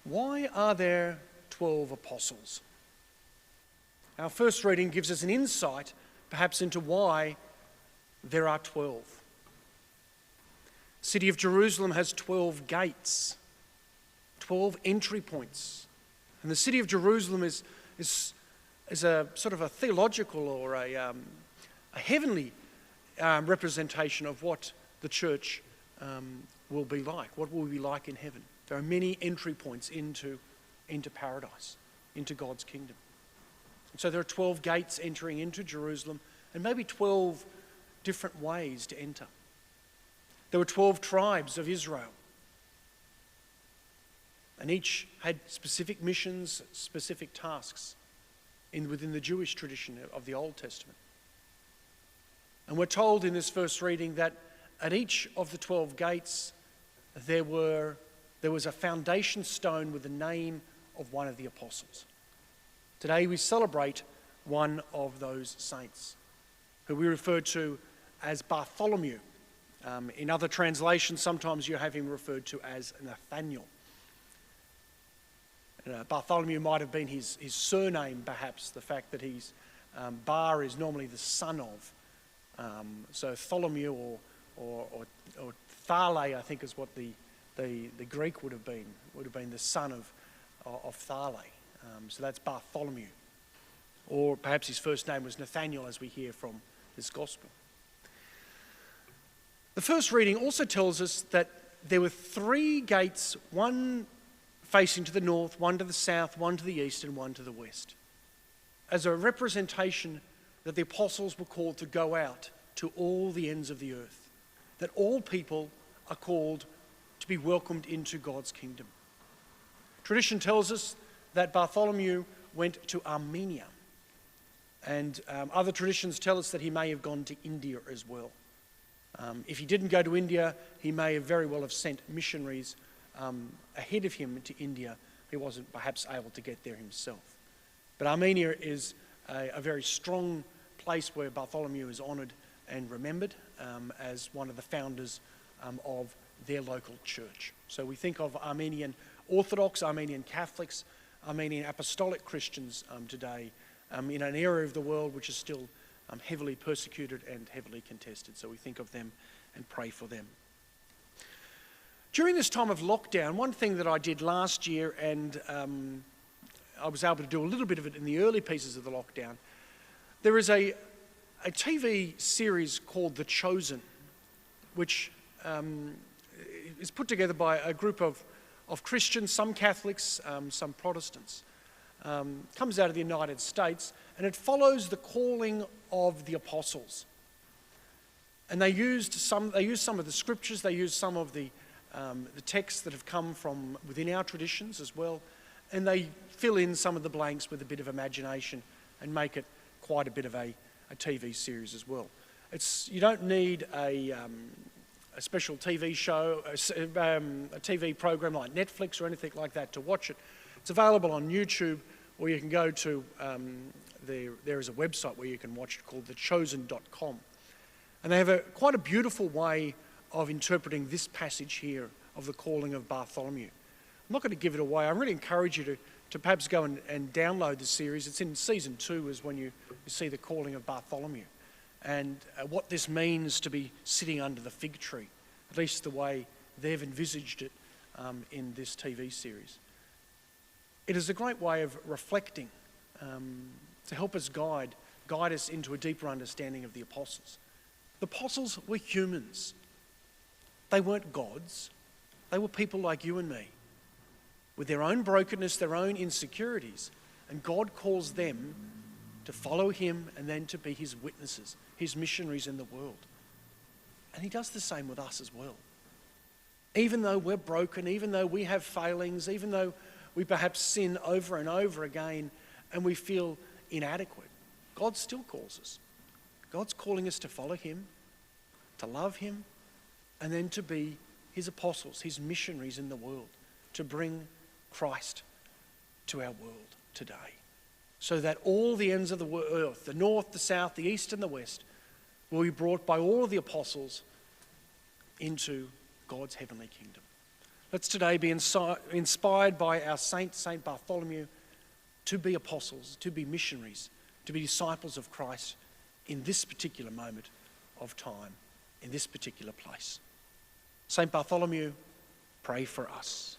Why are there 12 apostles? Our first reading gives us an insight, perhaps, into why there are 12. The city of Jerusalem has 12 gates, 12 entry points. And the city of Jerusalem is a sort of a theological or a heavenly representation of what the church will be like, what will be like in heaven. There are many entry points into paradise, into God's kingdom. And so there are 12 gates entering into Jerusalem, and maybe 12 different ways to enter. There were 12 tribes of Israel, and each had specific missions, specific tasks within the Jewish tradition of the Old Testament. And we're told in this first reading that at each of the 12 gates there was a foundation stone with the name of one of the apostles. Today we celebrate one of those saints, who we refer to as Bartholomew. In other translations, sometimes you have him referred to as Nathaniel. Bartholomew might have been his surname, perhaps, the fact that Bar is normally the son of. So Tholomew or Thale, I think, is what the Greek would have been the son of Thale. So that's Bartholomew. Or perhaps his first name was Nathaniel, as we hear from this gospel. The first reading also tells us that there were 3 gates, one facing to the north, one to the south, one to the east, and one to the west, as a representation that the apostles were called to go out to all the ends of the earth, that all people are called to be welcomed into God's kingdom. Tradition tells us that Bartholomew went to Armenia, and other traditions tell us that he may have gone to India as well. If he didn't go to India, he may have very well have sent missionaries ahead of him to India. He wasn't perhaps able to get there himself. But Armenia is a very strong place where Bartholomew is honoured and remembered as one of the founders of their local church. So we think of Armenian Orthodox, Armenian Catholics, Armenian Apostolic Christians today in an area of the world which is still heavily persecuted and heavily contested. So we think of them and pray for them. During this time of lockdown, one thing that I did last year, and I was able to do a little bit of it in the early pieces of the lockdown, there is a TV series called The Chosen, which is put together by a group of Christians, some Catholics, some Protestants. Comes out of the United States, and it follows the calling of the apostles. And they used some of the scriptures, they used some of the texts that have come from within our traditions as well, and they fill in some of the blanks with a bit of imagination and make it quite a bit of a TV series as well. You don't need a special TV show, a TV program like Netflix or anything like that to watch it. It's available on YouTube, or you can go to, there is a website where you can watch it called thechosen.com. And they have quite a beautiful way of interpreting this passage here of the calling of Bartholomew. I'm not going to give it away. I really encourage you to perhaps go and download the series. It's in season 2 is when you see the calling of Bartholomew, and what this means to be sitting under the fig tree, at least the way they've envisaged it in this TV series. It is a great way of reflecting to help us guide us into a deeper understanding of the apostles. The apostles were humans. They weren't gods. They were people like you and me, with their own brokenness, their own insecurities, and God calls them to follow him and then to be his witnesses, his missionaries in the world. And he does the same with us as well. Even though we're broken, even though we have failings, even though we perhaps sin over and over again and we feel inadequate, God still calls us. God's calling us to follow him, to love him, and then to be his apostles, his missionaries in the world, to bring Christ to our world today, so that all the ends of the earth, the north, the south, the east and the west, will be brought by all of the apostles into God's heavenly kingdom. Let's today be inspired by our saint, St. Bartholomew, to be apostles, to be missionaries, to be disciples of Christ in this particular moment of time, in this particular place. St. Bartholomew, pray for us.